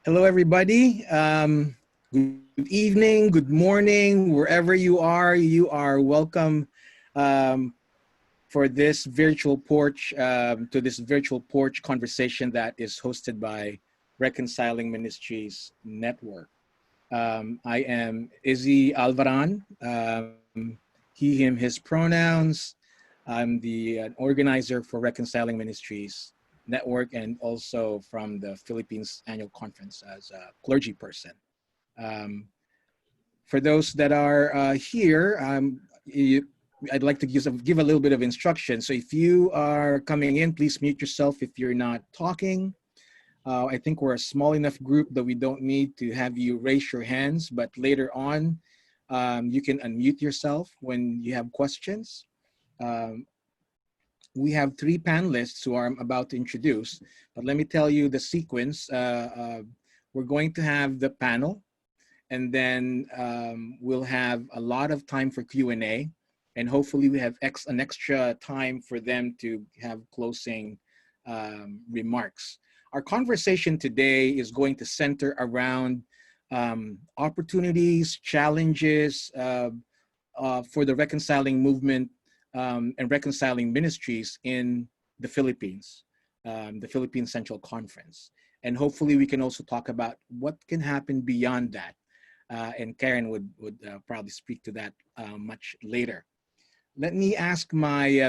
Hello, everybody. Good evening, good morning, wherever you are welcome for this virtual porch, to this virtual porch conversation that is hosted by Reconciling Ministries Network. I am Izzy Alvaran, he, him, his pronouns. I'm the organizer for Reconciling Ministries Network and also from the Philippines Annual Conference as a clergy person. For those that are here, I'd like to give a little bit of instruction. So if you are coming in, please mute yourself if you're not talking. I think we're a small enough group that we don't need to have you raise your hands, but later on, you can unmute yourself when you have questions. We have three panelists who I'm about to introduce, but let me tell you the sequence. We're going to have the panel, and then we'll have a lot of time for Q&A, and hopefully we have an extra time for them to have closing remarks. Our conversation today is going to center around opportunities, challenges for the reconciling movement and reconciling ministries in the Philippines, the Philippine Central Conference. And hopefully we can also talk about what can happen beyond that. And Karen would probably speak to that much later. Let me ask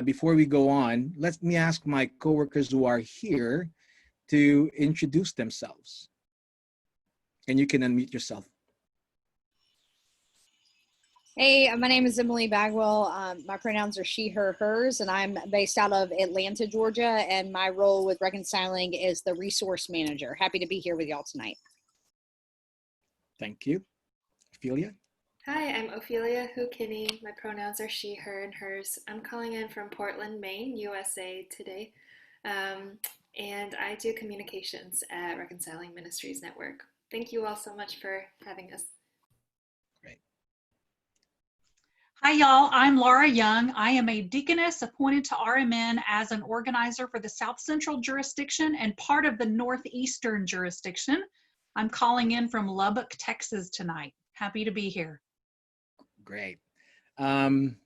before we go on, let me ask my coworkers who are here to introduce themselves. And you can unmute yourself. Hey, my name is Emily Bagwell. My pronouns are she, her, hers, and I'm based out of Atlanta, Georgia, and my role with Reconciling is the resource manager. Happy to be here with y'all tonight. Thank you. Ophelia? Hi, I'm Ophelia Hu-Kinney. My pronouns are she, her, and hers. I'm calling in from Portland, Maine, USA today, and I do communications at Reconciling Ministries Network. Thank you all so much for having us. Hi, y'all. I'm Laura Young. I am a deaconess appointed to RMN as an organizer for the South Central jurisdiction and part of the Northeastern jurisdiction. I'm calling in from Lubbock, Texas tonight. Happy to be here. Great. I'm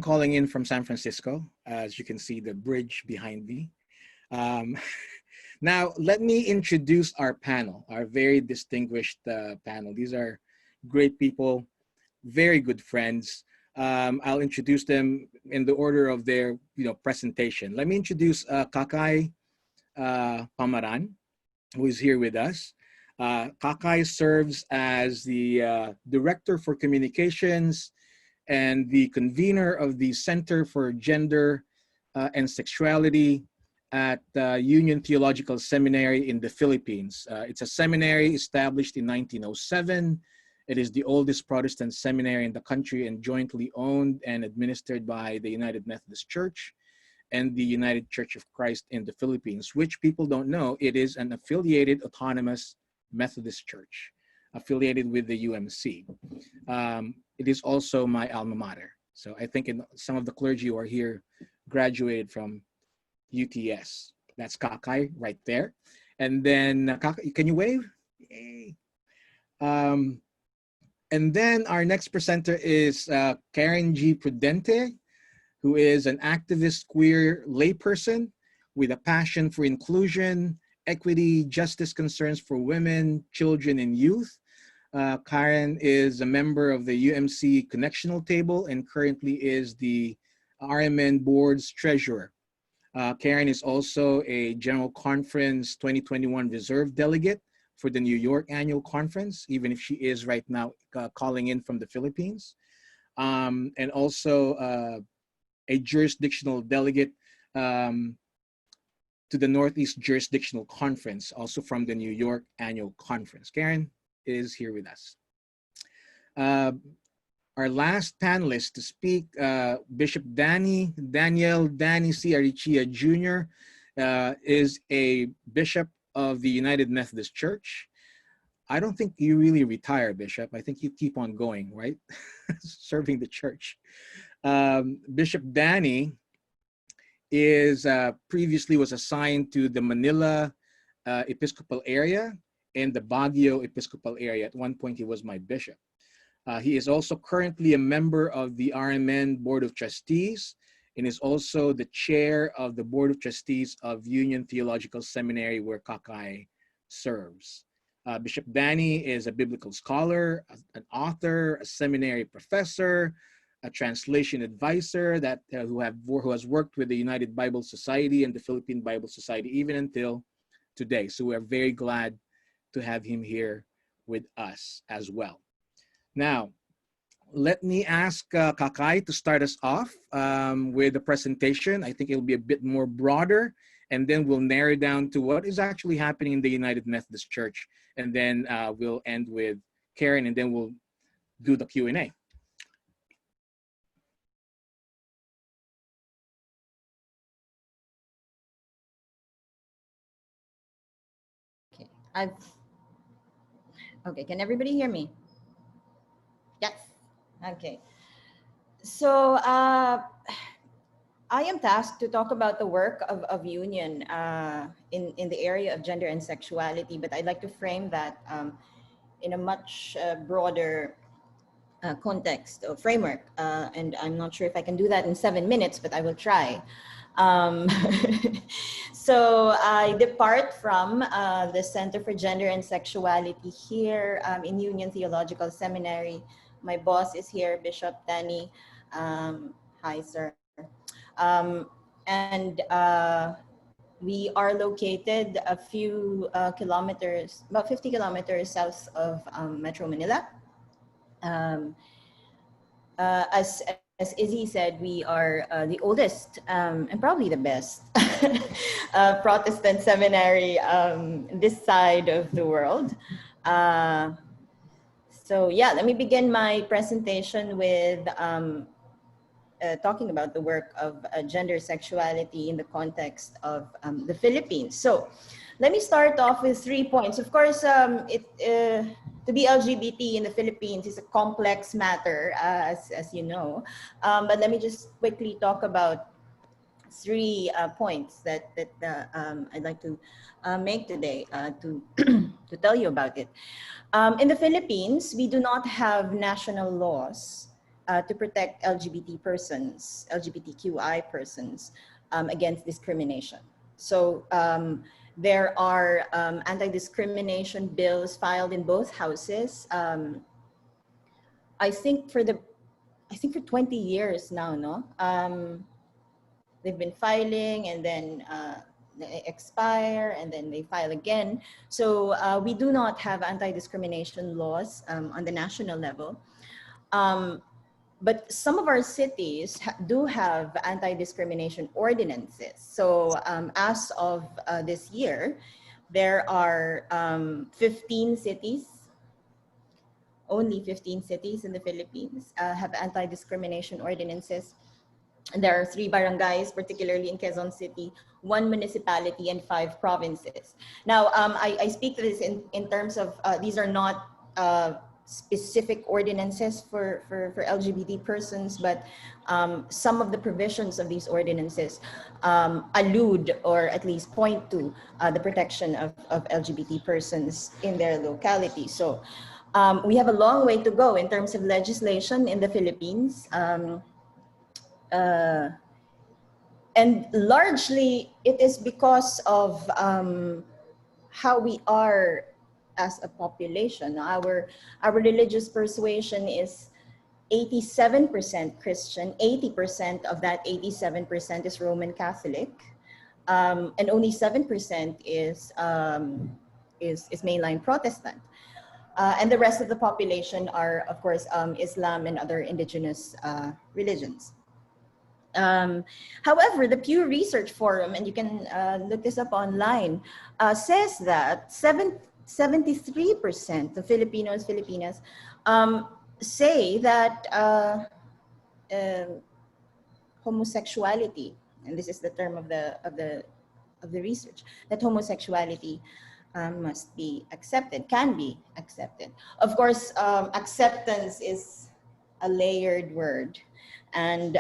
calling in from San Francisco. As you can see, the bridge behind me. Now, let me introduce our panel, our very distinguished panel. These are great people, very good friends. I'll introduce them in the order of their presentation. Let me introduce Kakay Pamaran, who is here with us. Kakay serves as the Director for Communications and the convener of the Center for Gender and Sexuality at Union Theological Seminary in the Philippines. It's a seminary established in 1907. It is the oldest Protestant seminary in the country and jointly owned and administered by the United Methodist Church and the United Church of Christ in the Philippines, which people don't know, it is an affiliated autonomous Methodist church affiliated with the UMC. It is also my alma mater. So I think some of the clergy who are here graduated from UTS. That's Kakay right there. And then, Kakay, can you wave? Yay. And then our next presenter is Karen Prudente, who is an activist queer layperson with a passion for inclusion, equity, justice concerns for women, children, and youth. Karen is a member of the UMC Connectional Table and currently is the RMN Board's treasurer. Karen is also a General Conference 2021 Reserve Delegate for the New York Annual Conference, even if she is right now calling in from the Philippines. And also a jurisdictional delegate to the Northeast Jurisdictional Conference, also from the New York Annual Conference. Karen is here with us. Our last panelist to speak, Bishop Daniel Arichea Jr. Is a bishop of the United Methodist Church. I don't think you really retire, Bishop. I think you keep on going, right? Serving the church. Bishop Danny is previously was assigned to the Manila Episcopal area in the Baguio Episcopal area. At one point, he was my bishop. He is also currently a member of the RMN Board of Trustees and is also the chair of the Board of Trustees of Union Theological Seminary, where Kakay serves. Bishop Danny is a biblical scholar, an author, a seminary professor, a translation advisor who has worked with the United Bible Society and the Philippine Bible Society even until today. So we're very glad to have him here with us as well. Now, let me ask Kakay to start us off with the presentation. I think it'll be a bit more broader, and then we'll narrow down to what is actually happening in the United Methodist Church, and then we'll end with Karen, and then we'll do the Q&A. Okay, okay, can everybody hear me? Yes. Okay. So I am tasked to talk about the work of Union in the area of gender and sexuality, but I'd like to frame that in a much broader context or framework. And I'm not sure if I can do that in 7 minutes, but I will try. So I depart from the Center for Gender and Sexuality here in Union Theological Seminary. My boss is here, Bishop Danny. Hi, sir. And we are located a few kilometers, about 50 kilometers south of Metro Manila. As Izzy said, we are the oldest and probably the best Protestant seminary this side of the world. So yeah, let me begin my presentation with talking about the work of gender sexuality in the context of the Philippines. So let me start off with 3 points. Of course, to be LGBT in the Philippines is a complex matter, as you know. But let me just quickly talk about 3 points that I'd like to make today to tell you about it. In the Philippines, we do not have national laws to protect LGBT persons, LGBTQI persons against discrimination. So there are anti-discrimination bills filed in both houses. I think for 20 years now, no? They've been filing, and then they expire, and then they file again. So we do not have anti-discrimination laws on the national level. But some of our cities do have anti-discrimination ordinances. So as of this year, there are 15 cities, only 15 cities in the Philippines have anti-discrimination ordinances. And there are 3 barangays, particularly in Quezon City, 1 municipality, and 5 provinces. Now, I speak to this in terms of, these are not specific ordinances for LGBT persons, but some of the provisions of these ordinances allude or at least point to the protection of LGBT persons in their locality. So we have a long way to go in terms of legislation in the Philippines. And largely it is because of how we are as a population. Our religious persuasion is 87% Christian, 80% of that 87% is Roman Catholic, and only 7% is mainline Protestant. And the rest of the population are, of course, Islam and other indigenous religions. However, the Pew Research Forum, and you can look this up online, says that 73% of Filipinos, Filipinas say that homosexuality, and this is the term of the research, that homosexuality must be accepted, can be accepted. Of course, acceptance is a layered word, and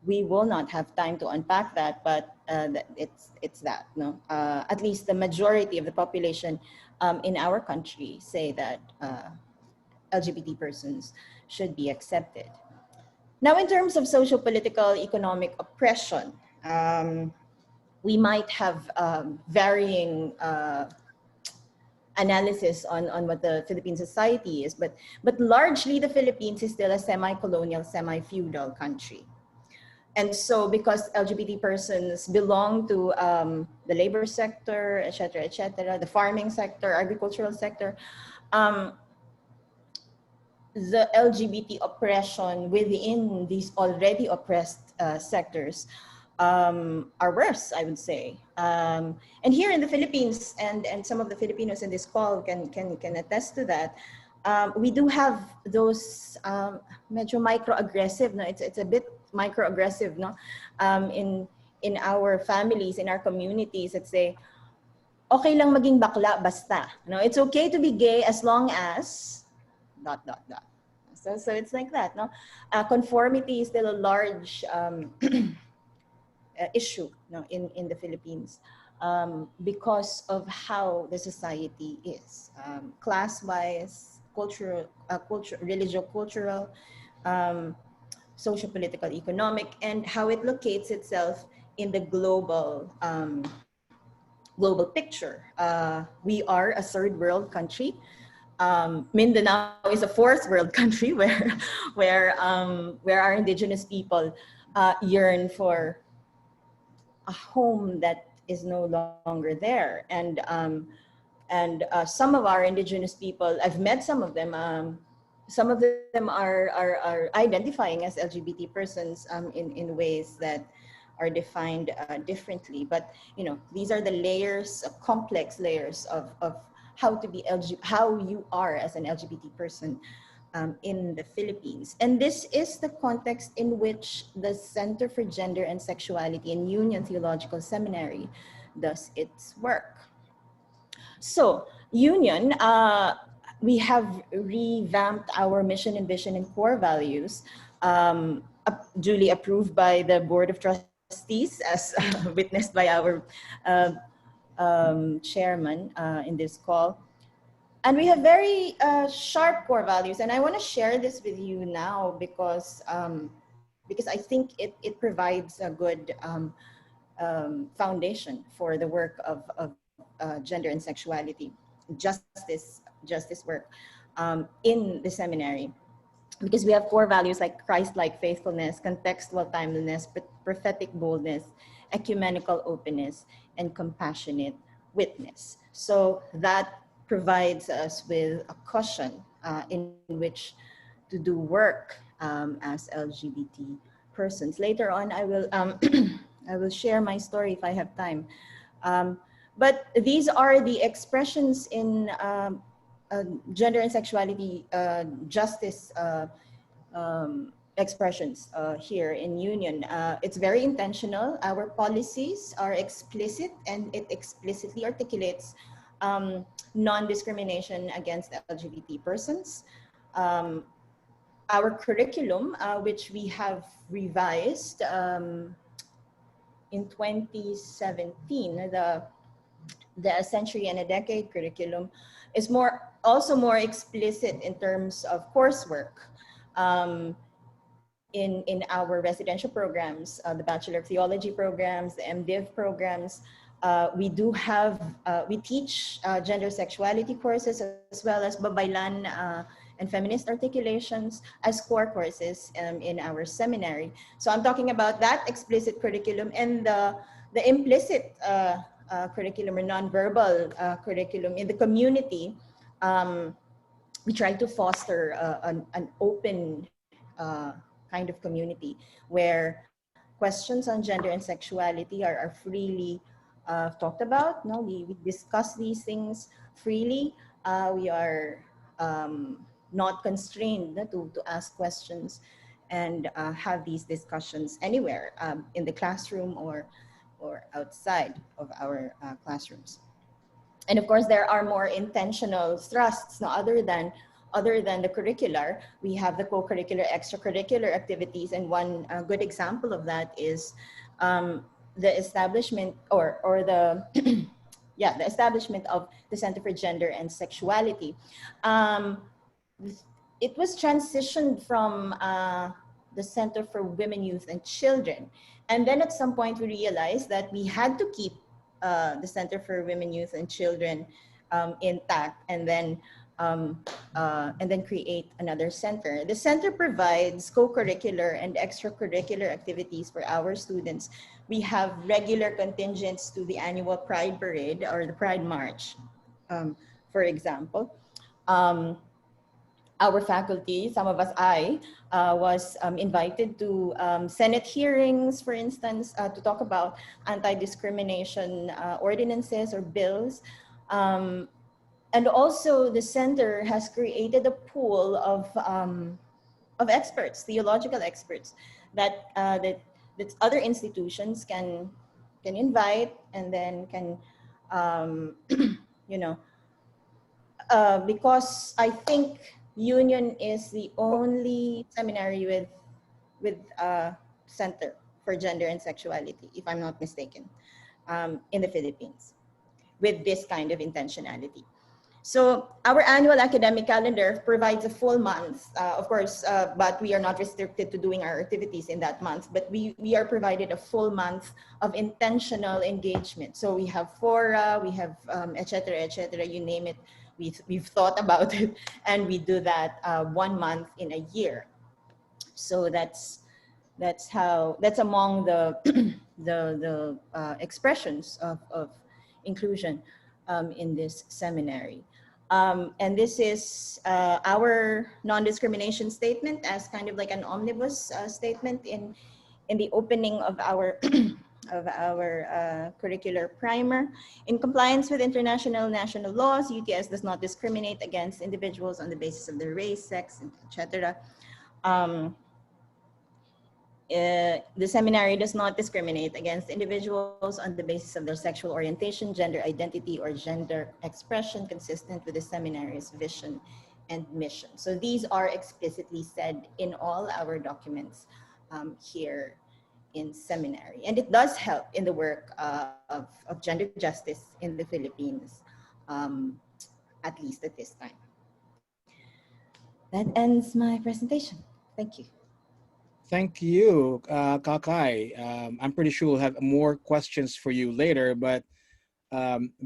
we will not have time to unpack that, but it's that, no? At least the majority of the population in our country say that LGBT persons should be accepted. Now, in terms of social, political, economic oppression, we might have varying analysis on what the Philippine society is, but largely the Philippines is still a semi-colonial, semi-feudal country. And so because LGBT persons belong to the labor sector, et cetera, the farming sector, agricultural sector, the LGBT oppression within these already oppressed sectors are worse, I would say. And here in the Philippines, and some of the Filipinos in this call can attest to that, we do have those medyo microaggressive, no? It's a bit microaggressive, no? In our families, in our communities, let's say, okay lang maging bakla basta. No, it's okay to be gay as long as ... So it's like that, no? Conformity is still a large issue, no, in the Philippines, because of how the society is, class-wise, cultural, religio-cultural, socio-political, economic, and how it locates itself in the global picture. We are a third world country. Mindanao is a fourth world country where our indigenous people yearn for a home that is no longer there, and some of our indigenous people, I've met some of them. Some of them are identifying as LGBT persons in ways that are defined differently. But you know, these are the layers, complex layers of how to be how you are as an LGBT person in the Philippines. And this is the context in which the Center for Gender and Sexuality in Union Theological Seminary does its work. So, Union, we have revamped our mission and vision and core values, duly approved by the Board of Trustees, as witnessed by our chairman in this call. And we have very sharp core values, and I want to share this with you now because I think it provides a good foundation for the work of gender and sexuality, justice work in the seminary. Because we have core values like Christ-like faithfulness, contextual timeliness, prophetic boldness, ecumenical openness, and compassionate witness. So that provides us with a cushion in which to do work as LGBT persons. Later on, I will I will share my story if I have time. But these are the expressions in gender and sexuality justice expressions here in Union. It's very intentional. Our policies are explicit, and it explicitly articulates non-discrimination against LGBT persons. Our curriculum, which we have revised in 2017, the A Century and a Decade curriculum, is also more explicit in terms of coursework. In our residential programs, the Bachelor of Theology programs, the MDiv programs, we teach gender sexuality courses, as well as babaylan and feminist articulations as core courses in our seminary. So I'm talking about that explicit curriculum and the implicit curriculum or nonverbal curriculum in the community. We try to foster an open kind of community where questions on gender and sexuality are freely talked about. No, we discuss these things freely. We are not constrained to ask questions and have these discussions anywhere in the classroom or outside of our classrooms. And of course, there are more intentional thrusts, no, other than other than the curricular, we have the co-curricular, extracurricular activities, and one good example of that is the establishment or the yeah, the establishment of the Center for Gender and Sexuality. It was transitioned from the Center for Women, Youth, and Children. And then at some point we realized that we had to keep the Center for Women, Youth, and Children intact, and then create another center. The center provides co-curricular and extracurricular activities for our students. We have regular contingents to the annual Pride Parade or the Pride March, for example. Our faculty, some of us, was invited to Senate hearings, for instance, to talk about anti-discrimination ordinances or bills. And also the center has created a pool of experts, theological experts, that other institutions can invite, and then can, you know, because I think Union is the only seminary with a Center for Gender and Sexuality, if I'm not mistaken, in the Philippines, with this kind of intentionality. So our annual academic calendar provides a full month, of course, but we are not restricted to doing our activities in that month, but we are provided a full month of intentional engagement. So we have fora, we have et cetera, you name it. We've thought about it, and we do that 1 month in a year. So that's among the expressions of inclusion in this seminary. And this is our non-discrimination statement, as kind of like an omnibus statement in the opening of our curricular primer. In compliance with international national laws, UTS does not discriminate against individuals on the basis of their race, sex, etc. The seminary does not discriminate against individuals on the basis of their sexual orientation, gender identity, or gender expression, consistent with the seminary's vision and mission. So these are explicitly said in all our documents here in seminary. And it does help in the work of gender justice in the Philippines, at least at this time. That ends my presentation. Thank you. Thank you, Kakay. I'm pretty sure we'll have more questions for you later, but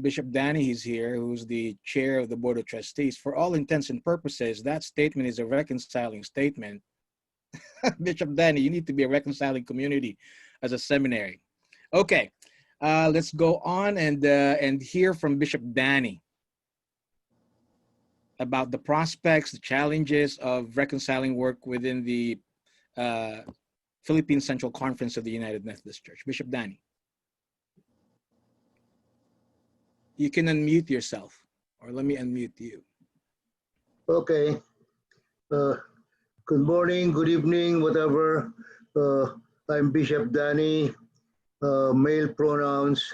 Bishop Danny is here, who's the chair of the Board of Trustees. For all intents and purposes, that statement is a reconciling statement. Bishop Danny, you need to be a reconciling community as a seminary. Okay, let's go on and hear from Bishop Danny about the prospects, the challenges of reconciling work within the Philippine Central Conference of the United Methodist Church. Bishop Danny. You can unmute yourself, or let me unmute you. Okay. Good morning, good evening, whatever. I'm Bishop Danny, male pronouns.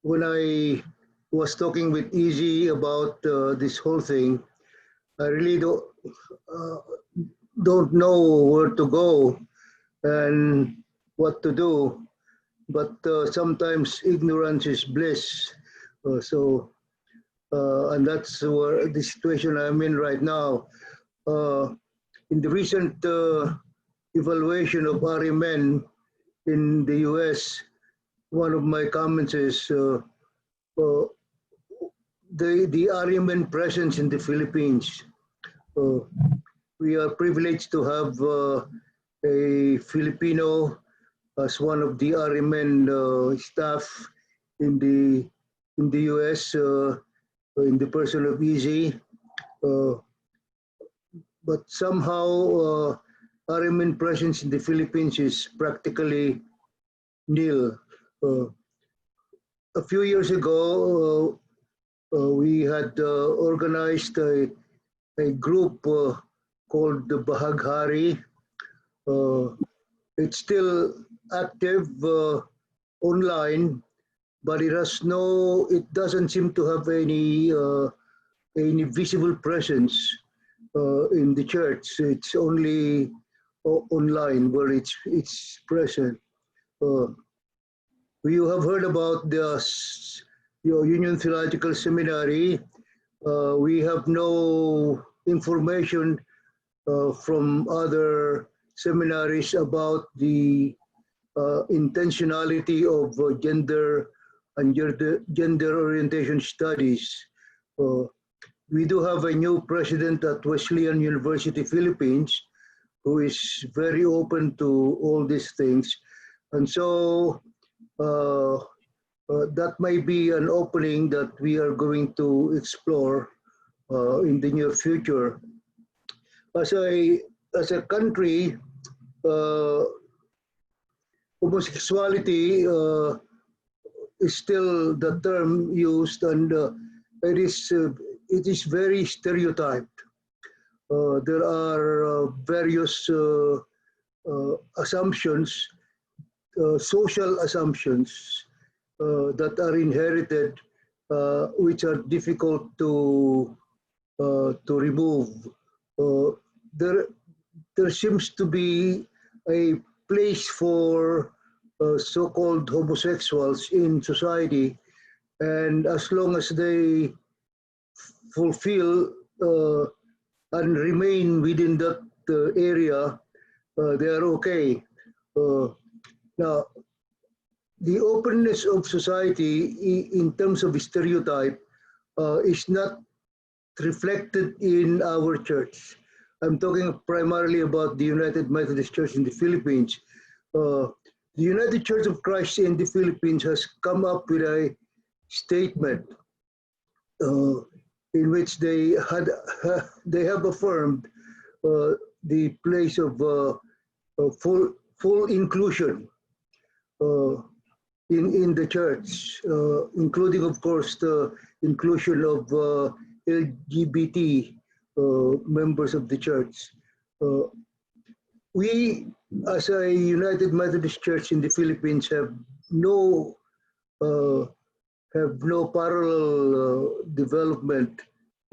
When I was talking with Easy about this whole thing, I really don't know where to go and what to do, but sometimes ignorance is bliss. And that's where the situation I'm in right now. In the recent evaluation of RMN in the US, one of my comments is the RMN presence in the Philippines. We are privileged to have a Filipino as one of the RMN staff in the US, in the person of Easy. But somehow RMN presence in the Philippines is practically nil. A few years ago, we had organized a group called the Bahaghari. It's still active online, but it doesn't seem to have any visible presence in the church. It's only online where it's present. You have heard about your Union Theological Seminary. We have no information from other seminaries about the intentionality of gender and gender orientation studies. We do have a new president at Wesleyan University, Philippines, who is very open to all these things. And so that might be an opening that we are going to explore in the near future. As a country, homosexuality is still the term used, and it is very stereotyped. There are various assumptions, social assumptions that are inherited, which are difficult to remove. There seems to be a place for so-called homosexuals in society, and as long as they fulfill and remain within that area, they are okay. Now, the openness of society in terms of stereotype is not reflected in our church. I'm talking primarily about the United Methodist Church in the Philippines. The United Church of Christ in the Philippines has come up with a statement in which they have affirmed the place of full inclusion in the church, including, of course, the inclusion of LGBT members of the church. We, as a United Methodist Church in the Philippines, have no parallel development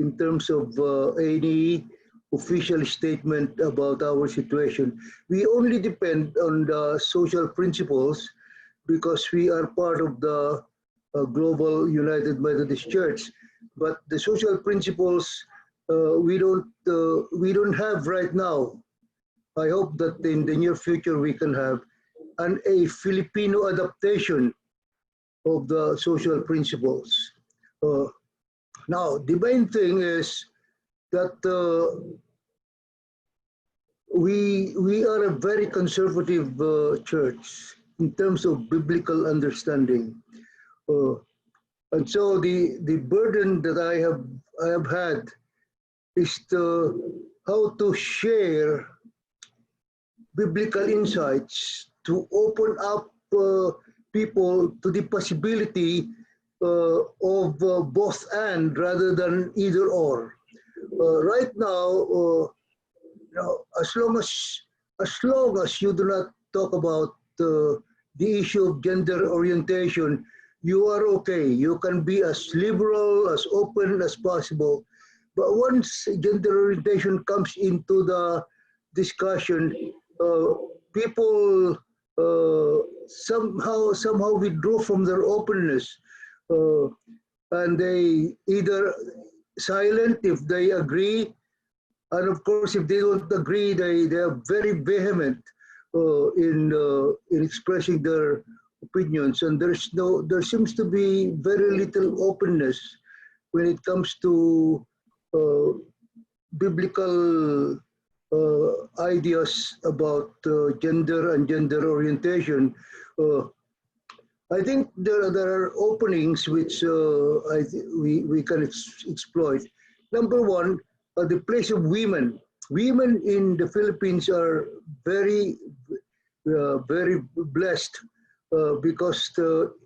in terms of any official statement about our situation. We only depend on the social principles because we are part of the global United Methodist Church. But the social principles we don't have right now. I hope that in the near future we can have a Filipino adaptation of the social principles. Now, the main thing is that we are a very conservative church in terms of biblical understanding. And so the burden that I have had is how to share biblical insights to open up people to the possibility of both and rather than either or. Right now, as long as you do not talk about the issue of gender orientation, you are okay. You can be as liberal, as open as possible. But once gender orientation comes into the discussion, people somehow withdraw from their openness, and they either silent if they agree, and of course if they don't agree, they are very vehement in expressing their opinions, and there seems to be very little openness when it comes to biblical ideas about gender and gender orientation. I think there are openings which we can exploit. Number one, the place of women. Women in the Philippines are very blessed because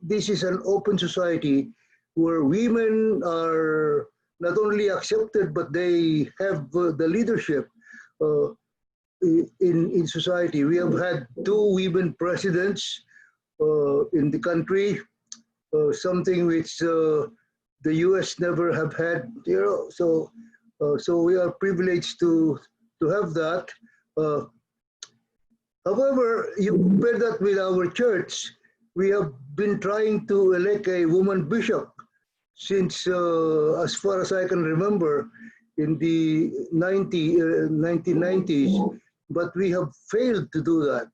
this is an open society where women are not only accepted, but they have the leadership in society. We have had 2 women presidents in the country. something which the U.S. never have had, so we are privileged to have that. However, you compare that with our church, we have been trying to elect a woman bishop since, as far as I can remember, in the 1990s, but we have failed to do that.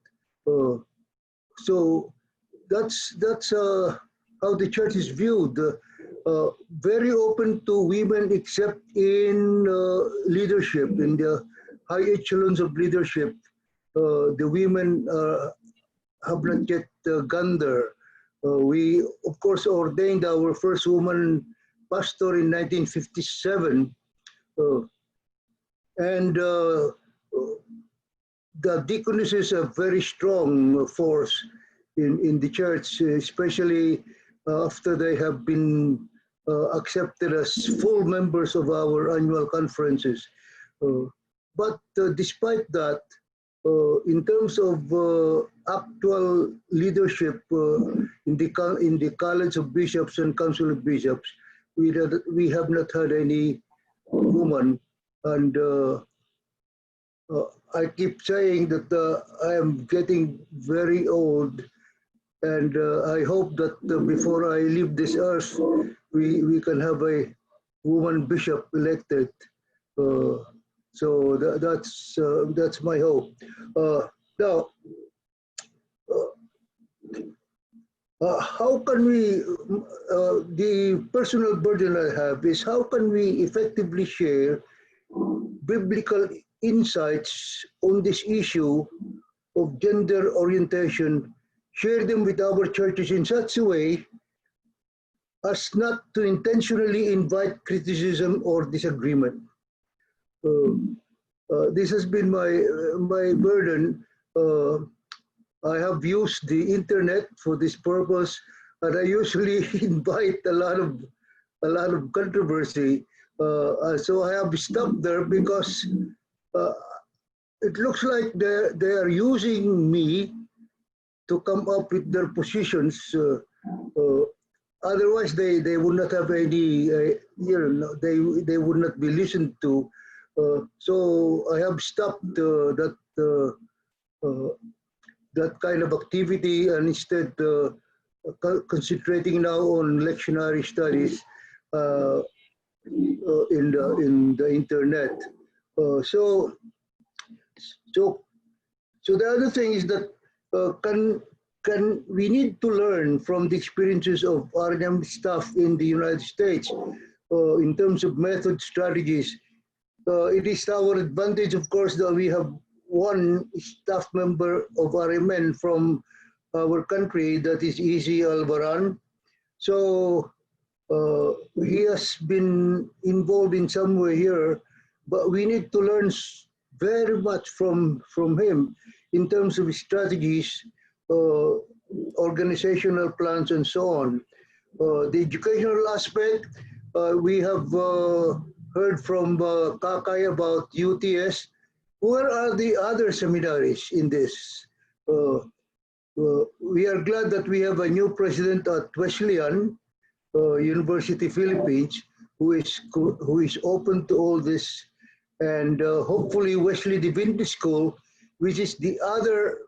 So that's how the church is viewed. Very open to women, except in leadership, in the high echelons of leadership. The women have not yet gone there. We, of course, ordained our first woman pastor in 1957, and the deaconesses are a very strong force in the church, especially after they have been accepted as full members of our annual conferences. But despite that, in terms of actual leadership in the College of Bishops and Council of Bishops, we have not had any woman, and I keep saying that I am getting very old, and I hope that before I leave this earth, we can have a woman bishop elected. So that's my hope. Now, how can we? The personal burden I have is, how can we effectively share biblical insights on this issue of gender orientation, share them with our churches in such a way as not to intentionally invite criticism or disagreement. This has been my burden. I have used the internet for this purpose, and I usually invite a lot of controversy. So I have stopped there because it looks like they are using me to come up with their positions. Otherwise, they would not have any. They would not be listened to. So I have stopped that kind of activity, and instead concentrating now on lectionary studies in the internet. So the other thing is that can we need to learn from the experiences of RMN staff in the United States in terms of method strategies. It is our advantage, of course, that we have one staff member of RMN from our country, that is Easy Alvaran. So he has been involved in some way here, but we need to learn very much from him in terms of strategies, organizational plans, and so on. The educational aspect, we have heard from Kakay about UTS. Where are the other seminaries in this? We are glad that we have a new president at Wesleyan University, Philippines, who is open to all this, and hopefully Wesley Divinity School, which is the other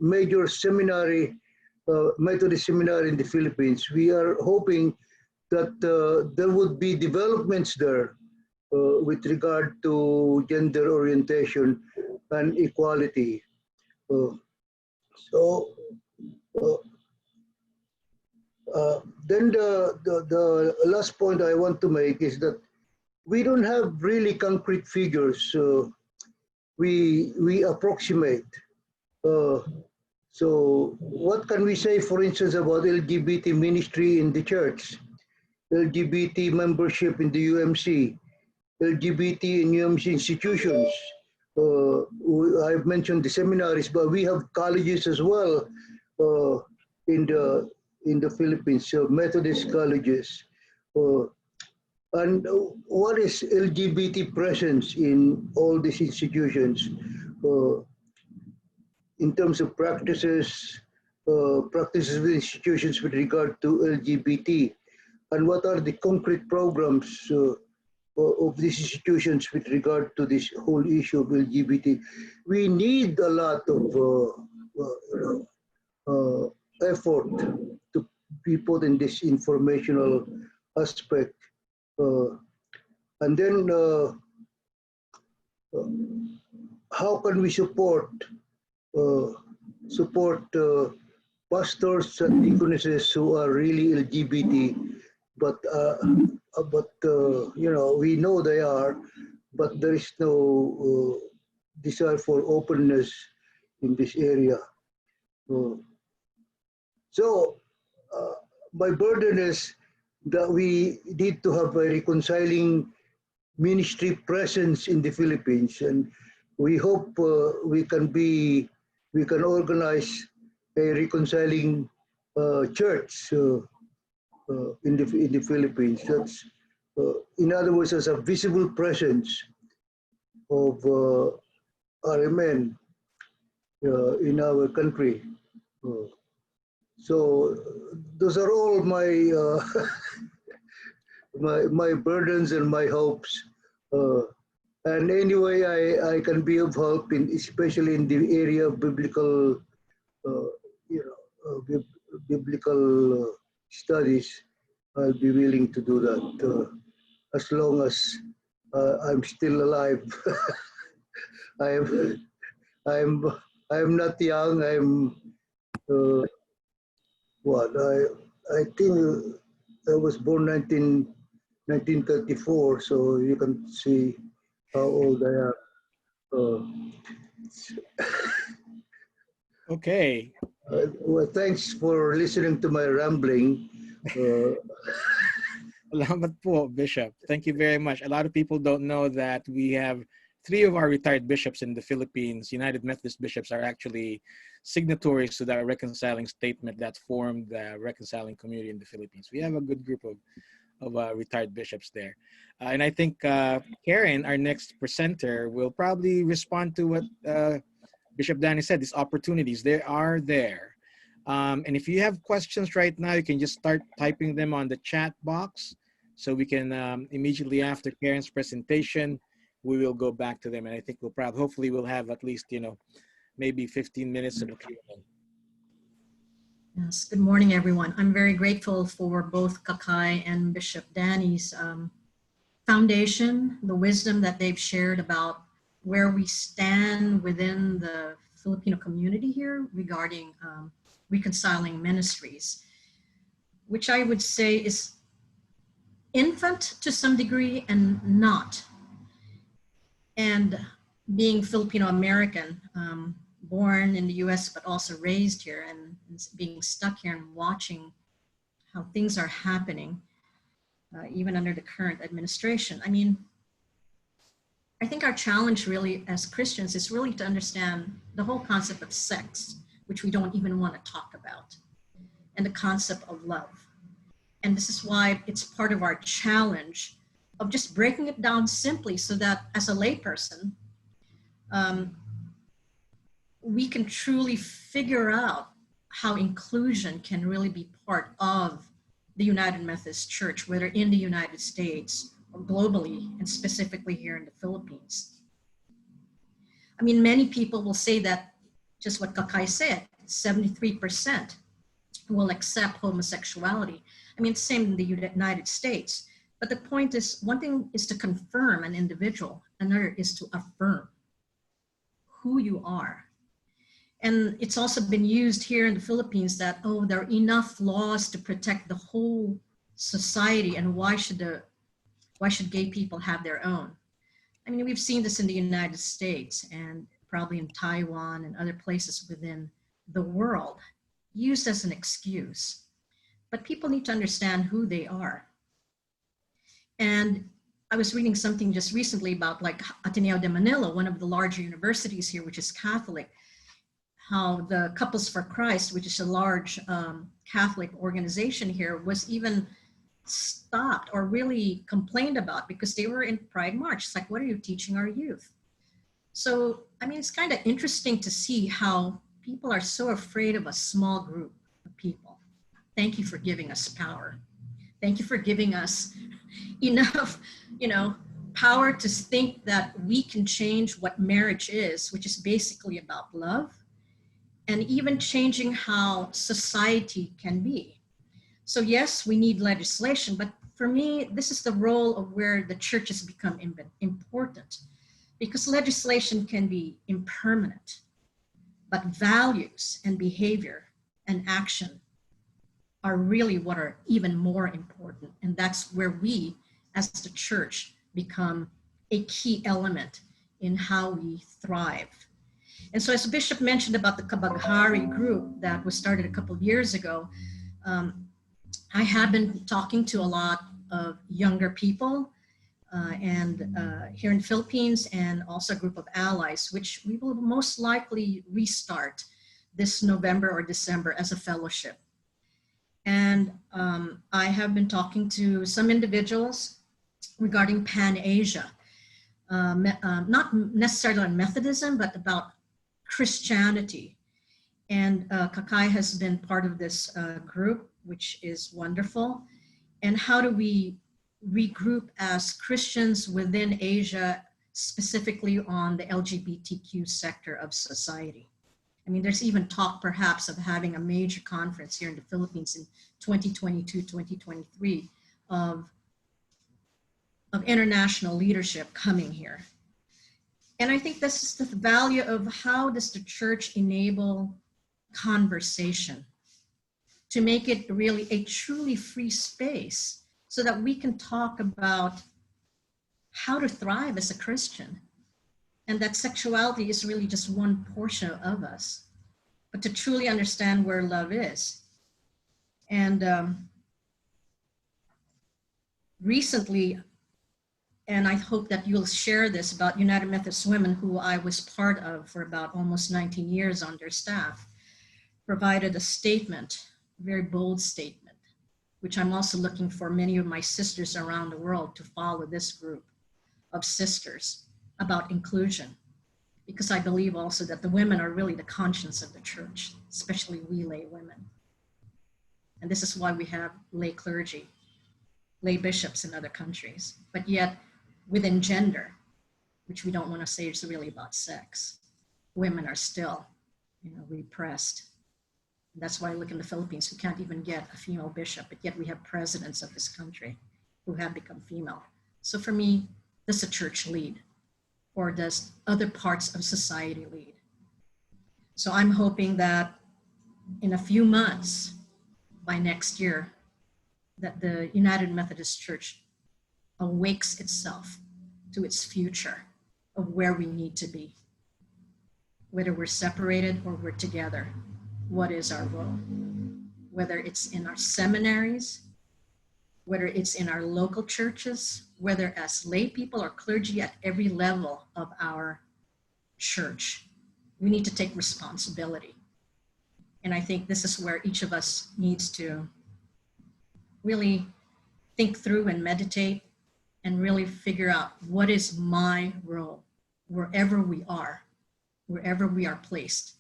major seminary, Methodist seminary in the Philippines. We are hoping that there would be developments there with regard to gender orientation and equality. Then the last point I want to make is that we don't have really concrete figures. We approximate. So what can we say, for instance, about LGBT ministry in the church, LGBT membership in the UMC, LGBT in UMC institutions? I've mentioned the seminaries, but we have colleges as well in the Philippines, Methodist colleges. And what is LGBT presence in all these institutions in terms of practices, practices of institutions with regard to LGBT, and what are the concrete programs of these institutions with regard to this whole issue of LGBT. We need a lot of effort to be put in this informational aspect. And then how can we support pastors and deaconesses who are really LGBT, but you know, we know they are, but there is no desire for openness in this area. So my burden is that we need to have a reconciling ministry presence in the Philippines, and we hope we can organize a reconciling church in the Philippines. That's in other words, as a visible presence of RMN in our country. So those are all my my burdens and my hopes. And anyway, I can be of help, especially in the area of biblical, biblical studies. I'll be willing to do that as long as I'm still alive. I'm not young. I'm I think I was born 1934, so you can see how old I am. Okay. Well, thanks for listening to my rambling. Salamat po, Bishop. Thank you very much. A lot of people don't know that we have 3 of our retired bishops in the Philippines. United Methodist bishops are actually signatories to that reconciling statement that formed the reconciling community in the Philippines. We have a good group of retired bishops there. And I think Karen, our next presenter, will probably respond to what Bishop Danny said. These opportunities, they are there. And if you have questions right now, you can just start typing them on the chat box. So we can immediately after Karen's presentation, we will go back to them. And I think hopefully we'll have at least, maybe 15 minutes of Q&A. Yes, good morning, everyone. I'm very grateful for both Kakay and Bishop Danny's foundation, the wisdom that they've shared about where we stand within the Filipino community here regarding reconciling ministries, which I would say is infant to some degree and not. And being Filipino-American, born in the US, but also raised here and being stuck here and watching how things are happening, even under the current administration. I mean, I think our challenge really as Christians is really to understand the whole concept of sex, which we don't even want to talk about, and the concept of love. And this is why it's part of our challenge of just breaking it down simply so that as a layperson, we can truly figure out how inclusion can really be part of the United Methodist Church, whether in the United States or globally, and specifically here in the Philippines. I mean, many people will say that, just what Kakay said, 73% will accept homosexuality. I mean, it's the same in the United States. But the point is, one thing is to confirm an individual, another is to affirm who you are. And it's also been used here in the Philippines that, oh, there are enough laws to protect the whole society, and why should gay people have their own? I mean, we've seen this in the United States and probably in Taiwan and other places within the world, used as an excuse. But people need to understand who they are. And I was reading something just recently about like Ateneo de Manila, one of the larger universities here, which is Catholic, how the Couples for Christ, which is a large Catholic organization here, was even stopped or really complained about because they were in Pride March. It's like, what are you teaching our youth? So, I mean, it's kind of interesting to see how people are so afraid of a small group of people. Thank you for giving us power. Thank you for giving us enough, power to think that we can change what marriage is, which is basically about love, and even changing how society can be. So yes, we need legislation, but for me, this is the role of where the church has become important, because legislation can be impermanent, but values and behavior and action are really what are even more important. And that's where we, as the church, become a key element in how we thrive. And so as Bishop mentioned about the Kabaghari group that was started a couple of years ago, I have been talking to a lot of younger people here in the Philippines, and also a group of allies, which we will most likely restart this November or December as a fellowship. And I have been talking to some individuals regarding Pan-Asia, not necessarily on Methodism, but about Christianity. And Kakay has been part of this group, which is wonderful. And how do we regroup as Christians within Asia, specifically on the LGBTQ sector of society? I mean, there's even talk perhaps of having a major conference here in the Philippines in 2022, 2023 of international leadership coming here. And I think this is the value of how does the church enable conversation to make it really a truly free space so that we can talk about how to thrive as a Christian. And that sexuality is really just one portion of us, but to truly understand where love is. And recently, and I hope that you'll share this about United Methodist Women, who I was part of for about almost 19 years on their staff, provided a statement, a very bold statement, which I'm also looking for many of my sisters around the world to follow this group of sisters about inclusion, because I believe also that the women are really the conscience of the church, especially we lay women. And this is why we have lay clergy, lay bishops in other countries, but yet within gender, which we don't want to say is really about sex, women are still, repressed. And that's why I look in the Philippines, we can't even get a female bishop, but yet we have presidents of this country who have become female. So for me, does the church lead, or does other parts of society lead? So I'm hoping that in a few months, by next year, that the United Methodist Church awakes itself to its future of where we need to be. Whether we're separated or we're together, what is our role? Whether it's in our seminaries, whether it's in our local churches, whether as lay people or clergy at every level of our church, we need to take responsibility. And I think this is where each of us needs to really think through and meditate and really figure out what is my role wherever we are placed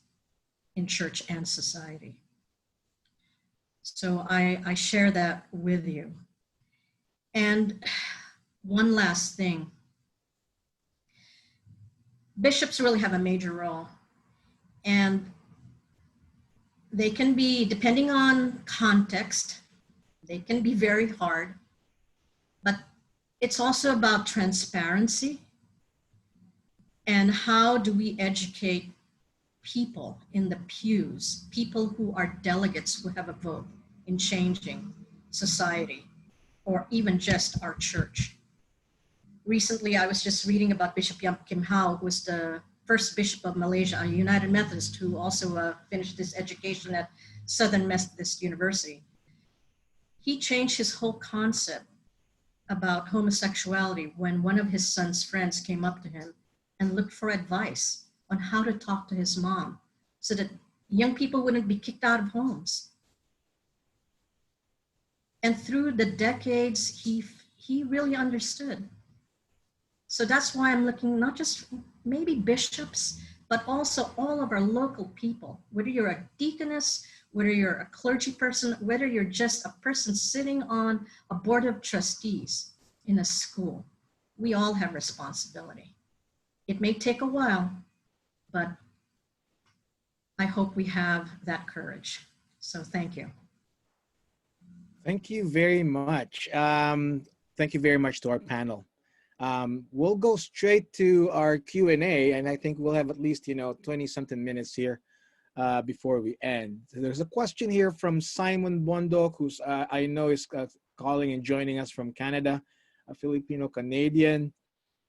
in church and society. So I share that with you. And one last thing. Bishops really have a major role, and they can be, depending on context, they can be very hard, but it's also about transparency and how do we educate people in the pews, people who are delegates who have a vote in changing society or even just our church. Recently, I was just reading about Bishop Yam Kim Hao, who was the first bishop of Malaysia, a United Methodist, who also finished his education at Southern Methodist University. He changed his whole concept about homosexuality when one of his son's friends came up to him and looked for advice on how to talk to his mom so that young people wouldn't be kicked out of homes. And through the decades, he really understood. So that's why I'm looking not just maybe bishops, but also all of our local people, whether you're a deaconess, whether you're a clergy person, whether you're just a person sitting on a board of trustees in a school, we all have responsibility. It may take a while, but I hope we have that courage. So thank you. Thank you very much. Thank you very much to our panel. We'll go straight to our Q&A, and I think we'll have at least 20-something minutes here before we end. There's a question here from Simon Bondok, who's I know is calling and joining us from Canada, a Filipino-Canadian.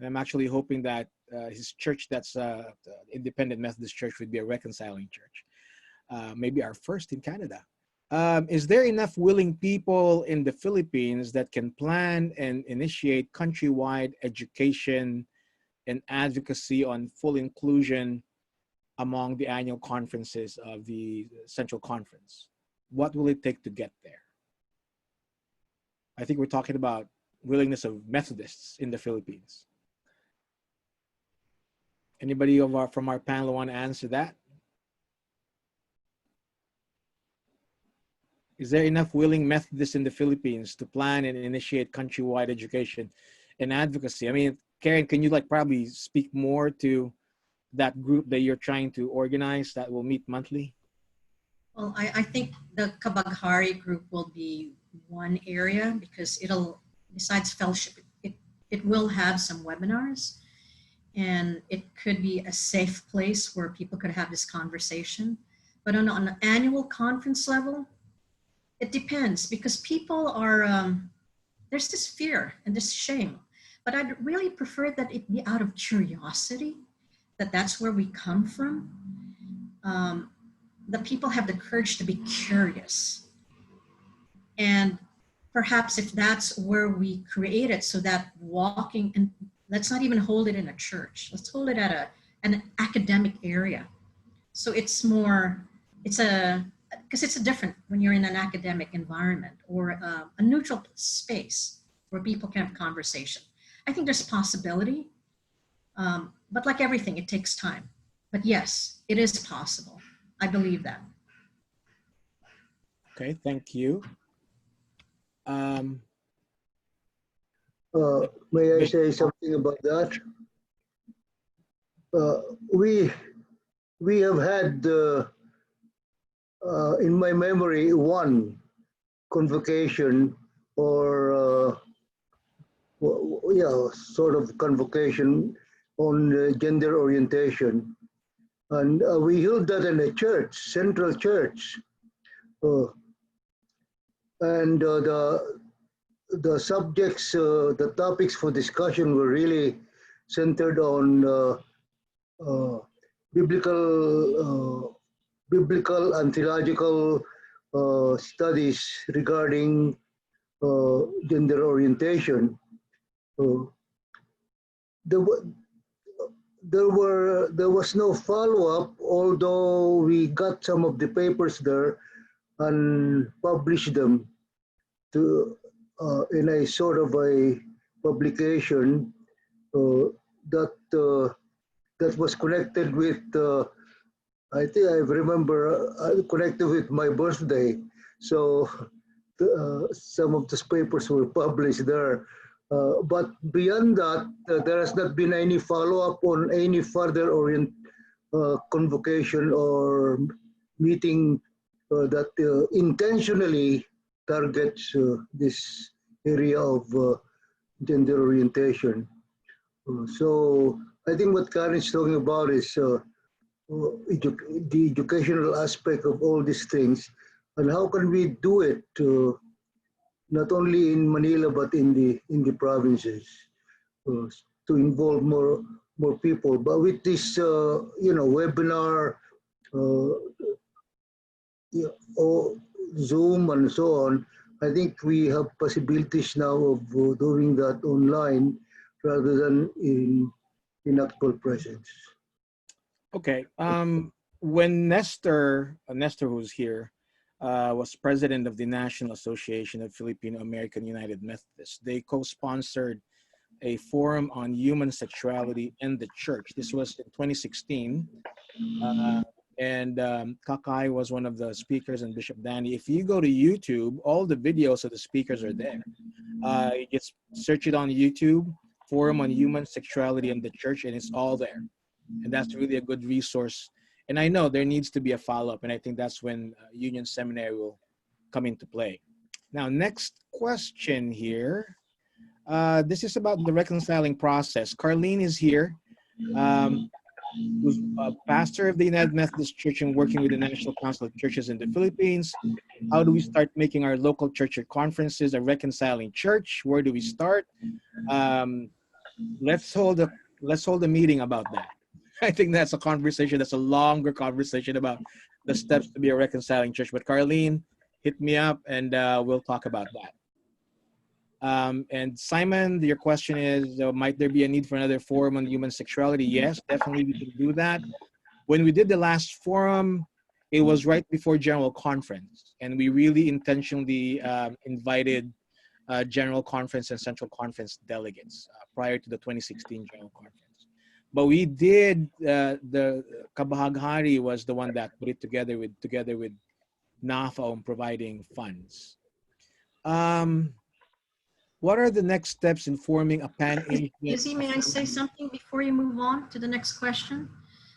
I'm actually hoping that his church, that's the Independent Methodist Church, would be a reconciling church. Maybe our first in Canada. Is there enough willing people in the Philippines that can plan and initiate countrywide education and advocacy on full inclusion among the annual conferences of the Central Conference? What will it take to get there? I think we're talking about willingness of Methodists in the Philippines. Anybody from our panel want to answer that? Is there enough willing Methodists in the Philippines to plan and initiate countrywide education and advocacy? I mean, Karen, can you probably speak more to that group that you're trying to organize that will meet monthly? Well, I think the Kabaghari group will be one area, because it'll, besides fellowship, it will have some webinars, and it could be a safe place where people could have this conversation. But on an annual conference level, it depends, because people are, there's this fear and this shame, but I'd really prefer that it be out of curiosity, that's where we come from. The people have the courage to be curious. And perhaps if that's where we create it, so that walking, and let's not even hold it in a church, let's hold it at an academic area. So it's more, because it's a different when you're in an academic environment or a neutral space where people can have conversation. I think there's possibility, but like everything, it takes time. But yes, it is possible. I believe that. Okay, thank you. May I say something about that? We have had, in my memory, one convocation or sort of convocation on gender orientation, and we held that in a church, Central Church, and the subjects, the topics for discussion were really centered on biblical and theological studies regarding gender orientation. There was no follow-up, although we got some of the papers there and published them in a sort of a publication that was connected with, I think I remember, connected with my birthday. So some of those papers were published there. But beyond that, there has not been any follow-up on any further convocation or meeting that intentionally targets this area of gender orientation. So I think what Karen is talking about is the educational aspect of all these things, and how can we do it not only in Manila but in the provinces to involve more people. But with this webinar, or Zoom and so on, I think we have possibilities now of doing that online rather than in actual presence. Okay. When Nestor who's here, was president of the National Association of Filipino American United Methodists, they co-sponsored a forum on human sexuality in the church. This was in 2016. And Kakay was one of the speakers, and Bishop Danny. If you go to YouTube, all the videos of the speakers are there. You just search it on YouTube, Forum on Human Sexuality in the Church, and it's all there. And that's really a good resource. And I know there needs to be a follow-up, and I think that's when Union Seminary will come into play. Now, next question here. This is about the reconciling process. Carlene is here, who's a pastor of the United Methodist Church and working with the National Council of Churches in the Philippines. How do we start making our local church conferences a reconciling church? Where do we start? Let's hold a meeting about that. I think that's a conversation, that's a longer conversation about the steps to be a reconciling church. But Carlene, hit me up and we'll talk about that. And Simon, your question is, might there be a need for another forum on human sexuality? Yes, definitely we can do that. When we did the last forum, it was right before General Conference, and we really intentionally invited General Conference and Central Conference delegates prior to the 2016 General Conference. But we did, the Kabahaghari was the one that put it together with NAFA on providing funds. What are the next steps in forming a pan-Asian? Izzy, may I say something before you move on to the next question?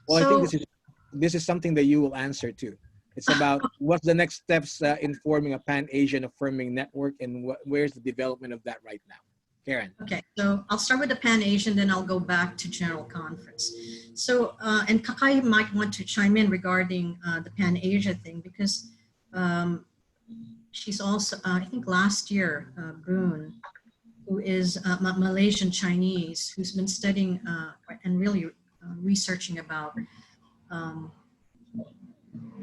Well, I think this is something that you will answer too. It's about what's the next steps in forming a pan-Asian affirming network, and where's the development of that right now? Karen. Okay, so I'll start with the Pan-Asian, then I'll go back to General Conference. So, and Kakay might want to chime in regarding the Pan-Asia thing, because she's also, I think last year, Boone, who is Malaysian Chinese, who's been studying and really researching about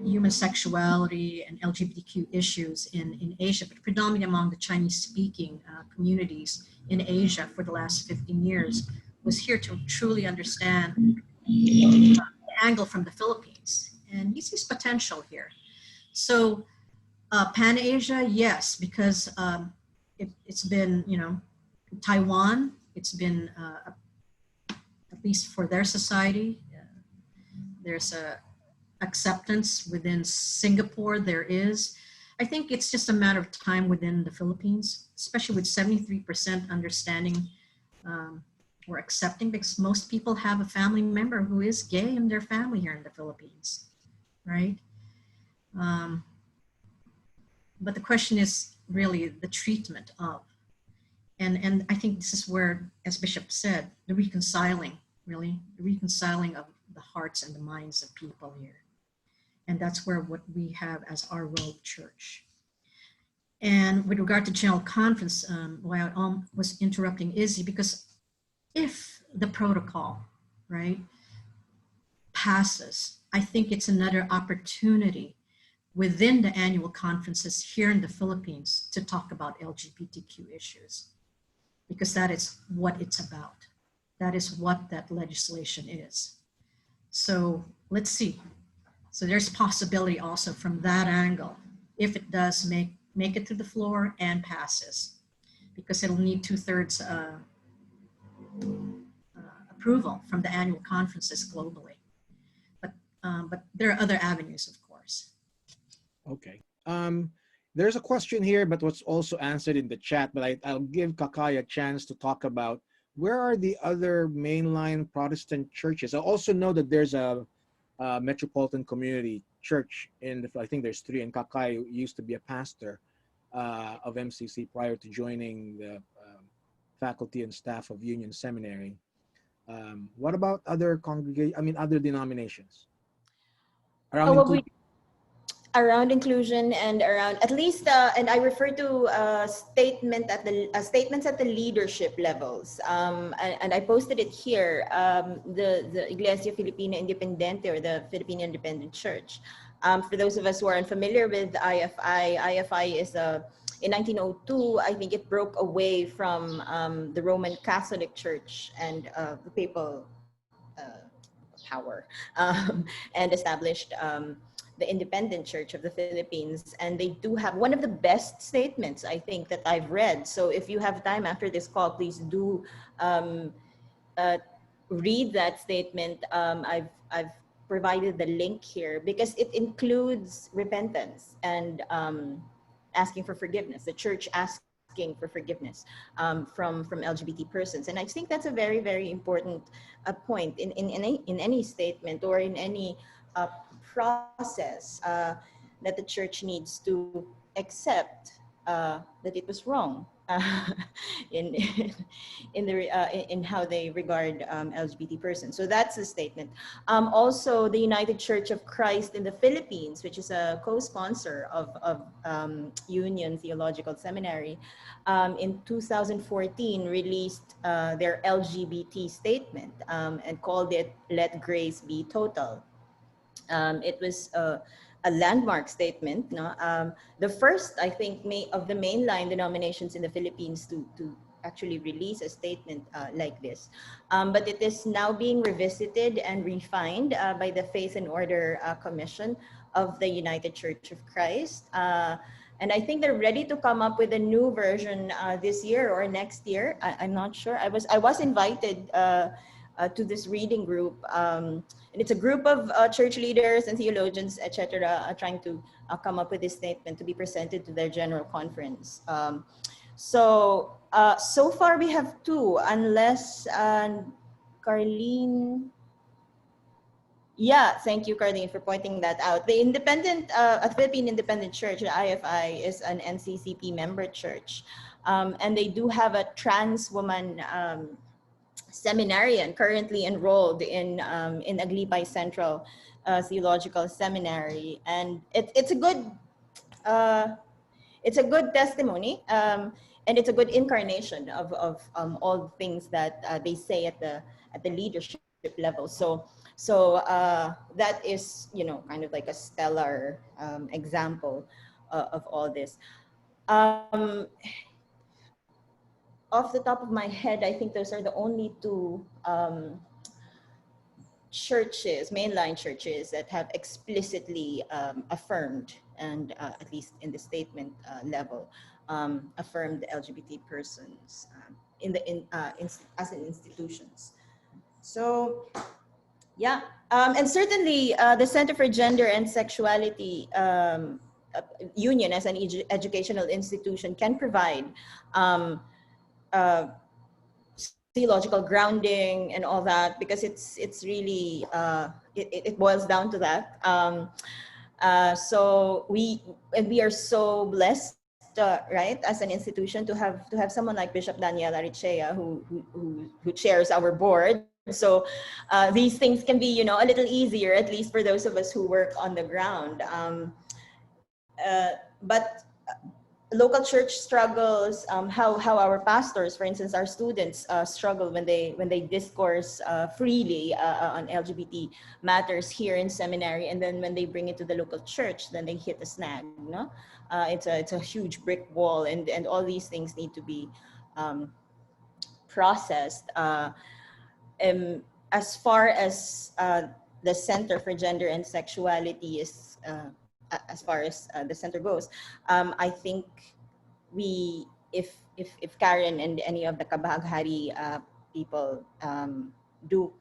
human sexuality and LGBTQ issues in Asia, but predominantly among the Chinese-speaking communities in Asia for the last 15 years, was here to truly understand the angle from the Philippines. And he sees potential here. So Pan-Asia, yes, because it's been, Taiwan, it's been, at least for their society, there's a acceptance within Singapore, there is. I think it's just a matter of time within the Philippines, especially with 73% understanding or accepting, because most people have a family member who is gay in their family here in the Philippines, right? But the question is really the treatment of, and I think this is where, as Bishop said, the reconciling, really, the reconciling of the hearts and the minds of people here. And that's where what we have as our role of church. And with regard to General Conference, why I was interrupting Izzy, because if the protocol, right, passes, I think it's another opportunity within the annual conferences here in the Philippines to talk about LGBTQ issues, because that is what it's about. That is what that legislation is. So let's see. So there's possibility also from that angle, if it does make it to the floor and passes, because it'll need 2/3 approval from the annual conferences globally. But there are other avenues, of course. Okay. There's a question here, but what's also answered in the chat, but I'll give Kakay a chance to talk about where are the other mainline Protestant churches. I also know that there's a Metropolitan Community Church I think there's 3, and Kakay used to be a pastor of MCC prior to joining the faculty and staff of Union Seminary. What about other other denominations? Around inclusion and around at least, and I refer to statements at the leadership levels. And I posted it here. The Iglesia Filipina Independiente, or the Filipino Independent Church. For those of us who are unfamiliar with IFI is in 1902. I think it broke away from the Roman Catholic Church and the papal power, and established the Independent Church of the Philippines, and they do have one of the best statements, I think, that I've read. So if you have time after this call, please do read that statement. I've provided the link here because it includes repentance and asking for forgiveness. The church asking for forgiveness from LGBT persons, and I think that's a very, very important point in any statement or in any process that the church needs to accept that it was wrong in in how they regard LGBT persons. So that's a statement. Also, the United Church of Christ in the Philippines, which is a co-sponsor of Union Theological Seminary, in 2014 released their LGBT statement and called it "Let Grace Be Total." It was a landmark statement, no? The first, I think, of the mainline denominations in the Philippines to actually release a statement like this. But it is now being revisited and refined by the Faith and Order Commission of the United Church of Christ. And I think they're ready to come up with a new version this year or next year. I'm not sure. I was invited to this reading group. And it's a group of church leaders and theologians, etc., trying to come up with this statement to be presented to their general conference. So far we have two, unless Carlene. Yeah, thank you, Carlene, for pointing that out. The Philippine Independent Church, the IFI, is an NCCP member church. And they do have a trans woman seminarian currently enrolled in Aglipay Central Theological Seminary, and it's a good testimony, and it's a good incarnation of all the things that they say at the leadership level. So that is, kind of like a stellar example of all this. Off the top of my head, I think those are the only two mainline churches that have explicitly affirmed, and at least in the statement level, affirmed LGBT persons as an institutions. So, yeah, and certainly the Center for Gender and Sexuality Union as an educational institution can provide theological grounding and all that, because it's really it boils down to that. So we are so blessed, right, as an institution to have someone like Bishop Daniel Arichea who chairs our board. So these things can be, a little easier, at least for those of us who work on the ground. But local church struggles, how our pastors, for instance, our students struggle when they discourse freely on LGBT matters here in seminary, and then when they bring it to the local church, then they hit a snag. No, it's a huge brick wall, and all these things need to be processed. As far as the Center for Gender and Sexuality is, as far as the center goes, I think if Karen and any of the Kabahaghari people do,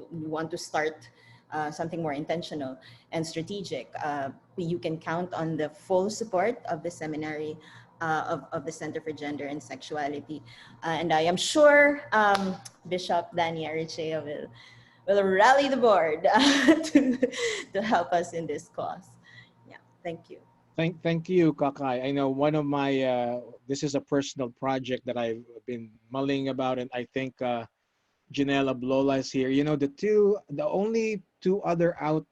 want to start something more intentional and strategic, you can count on the full support of the seminary, of the Center for Gender and Sexuality, and I am sure Bishop Daniel Arichea will rally the board to help us in this cause. Yeah, thank you. Thank you, Kakay. I know one of my, this is a personal project that I've been mulling about, and I think Janelle Ablola is here. The only two other out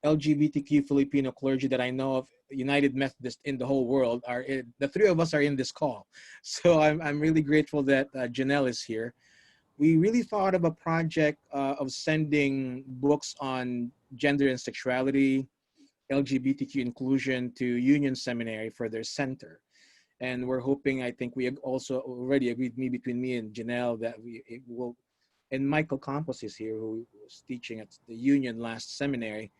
LGBTQ Filipino clergy that I know of, United Methodist in the whole world, the three of us are in this call. So I'm really grateful that Janelle is here. We really thought of a project of sending books on gender and sexuality, LGBTQ inclusion to Union Seminary for their center. And we're hoping, I think we also already agreed, between me and Janelle, that it will, and Michael Campos is here, who was teaching at the Union last seminary.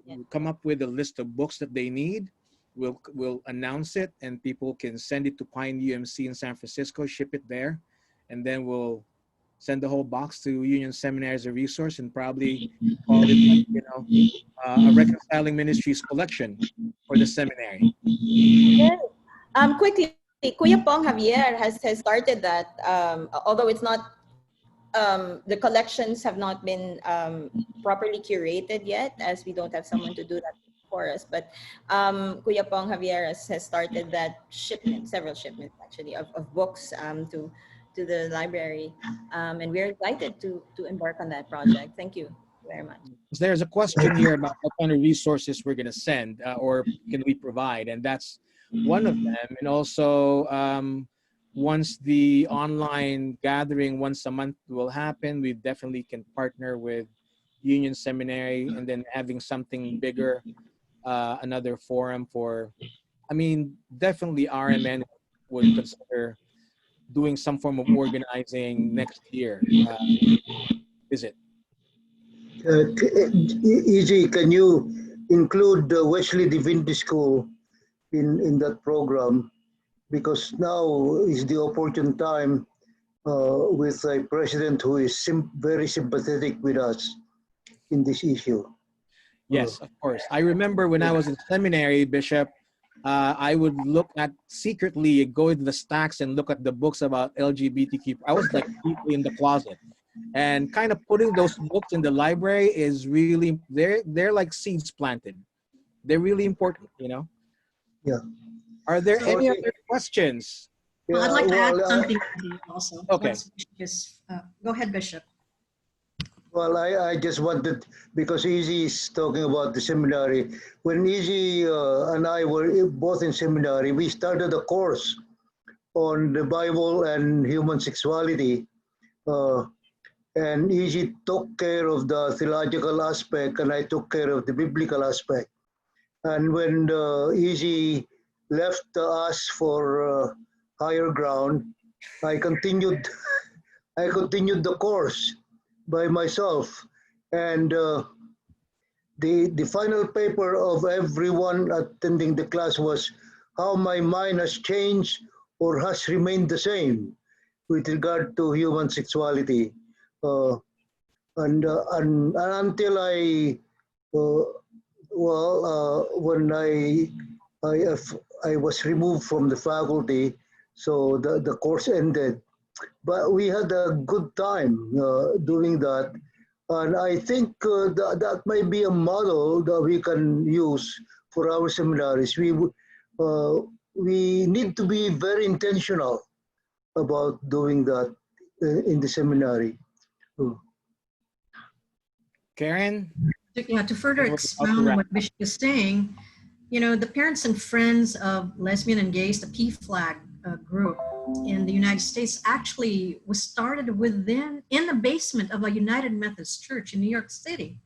We'll come up with a list of books that they need. We'll announce it, and people can send it to Pine UMC in San Francisco, ship it there, and then we'll send the whole box to Union Seminary as a resource, and probably call it, like, a Reconciling Ministries collection for the seminary. Yeah. Quickly, Kuya Pong Javier has started that, although it's not, the collections have not been properly curated yet, as we don't have someone to do that for us. But Kuya Pong Javier has started that shipment, several shipments actually, of books to the library. And we're excited to embark on that project. Thank you very much. There's a question here about what kind of resources we're going to send or can we provide, and that's one of them. And also, once the online gathering once a month will happen, we definitely can partner with Union Seminary, and then having something bigger, another forum for, I mean, definitely RMN would consider doing some form of organizing next year. Visit. Easy, can you include Wesley Divinity School in that program? Because now is the opportune time with a president who is very sympathetic with us in this issue. Yes, of course. I remember when I was in seminary, Bishop, I would look at secretly, go into the stacks and look at the books about LGBTQ. I was like deeply in the closet, and kind of putting those books in the library is really, they're like seeds planted. They're really important, Yeah. Are there So- any other questions? Well, I'd like to add well, something also. Okay. Once Bishop is, go ahead, Bishop. Well, I just wanted, because Easy is talking about the seminary. When Easy and I were both in seminary, we started a course on the Bible and human sexuality. And Easy took care of the theological aspect, and I took care of the biblical aspect. And when Easy left us for higher ground, I continued the course by myself, and the final paper of everyone attending the class was how my mind has changed or has remained the same with regard to human sexuality, and until when I was removed from the faculty, so the course ended. But we had a good time doing that. And I think that might be a model that we can use for our seminaries. We need to be very intentional about doing that in the seminary. Karen? To further expound on what Bishop is saying, the Parents and Friends of Lesbian and Gays, the PFLAG group in the United States, actually was started in the basement of a United Methodist Church in New York City.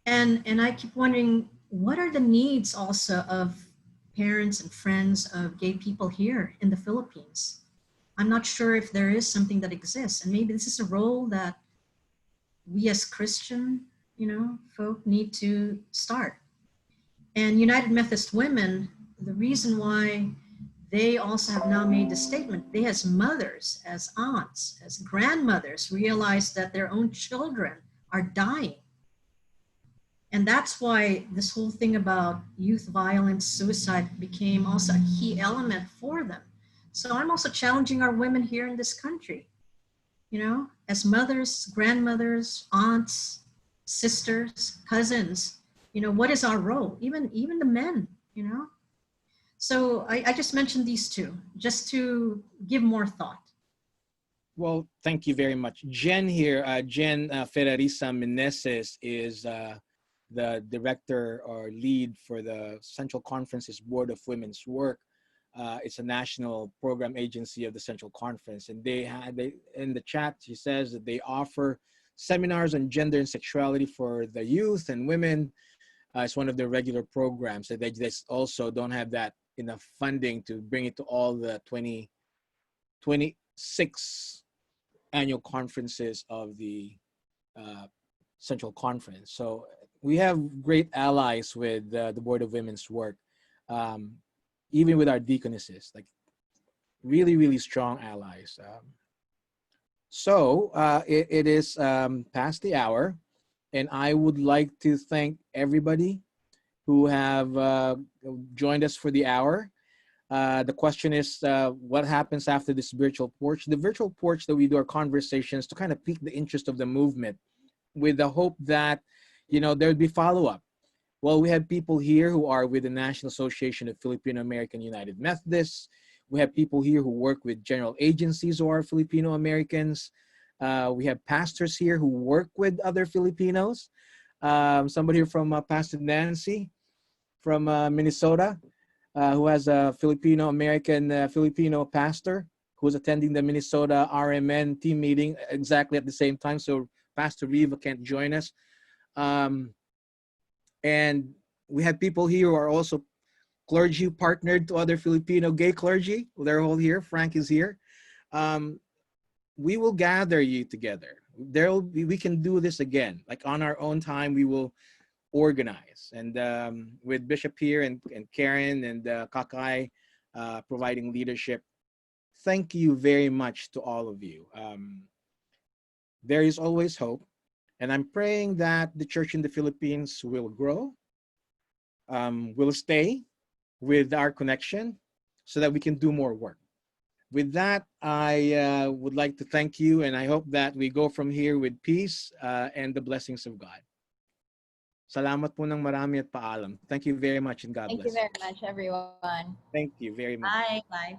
And I keep wondering, what are the needs also of parents and friends of gay people here in the Philippines? I'm not sure if there is something that exists, and maybe this is a role that we as Christian, folk need to start. And United Methodist Women, the reason why they also have now made the statement, they as mothers, as aunts, as grandmothers realize that their own children are dying. And that's why this whole thing about youth violence, suicide became also a key element for them. So I'm also challenging our women here in this country, as mothers, grandmothers, aunts, sisters, cousins, what is our role? Even the men, So I just mentioned these two, just to give more thought. Well, thank you very much. Jen here, Jen Ferrarisa Meneses is the director or lead for the Central Conference's Board of Women's Work. It's a national program agency of the Central Conference. And they in the chat, she says that they offer seminars on gender and sexuality for the youth and women. It's one of their regular programs. And they just also don't have that enough funding to bring it to all the 26 annual conferences of the Central Conference. So we have great allies with the Board of Women's Work, even with our deaconesses, like really, really strong allies. So it is past the hour, and I would like to thank everybody who have joined us for the hour. The question is, what happens after this virtual porch? The virtual porch that we do are conversations to kind of pique the interest of the movement, with the hope that, you know, there would be follow-up. Well, we have people here who are with the National Association of Filipino American United Methodists. We have people here who work with general agencies who are Filipino Americans. We have pastors here who work with other Filipinos. Somebody here from Pastor Nancy from Minnesota, who has a Filipino American Filipino pastor who's attending the Minnesota RMN team meeting exactly at the same time. So Pastor Riva can't join us. And we have people here who are also clergy partnered to other Filipino gay clergy. They're all here. Frank is here. We will gather you together. We can do this again. Like on our own time, we will organize. And with Bishop here and Karen and Kakay providing leadership, thank you very much to all of you. There is always hope. And I'm praying that the church in the Philippines will grow, will stay with our connection so that we can do more work. With that, I would like to thank you, and I hope that we go from here with peace and the blessings of God. Salamat po ng marami at paalam. Thank you very much, and God Thank bless. you very much, everyone. Thank you very much. Bye. Bye.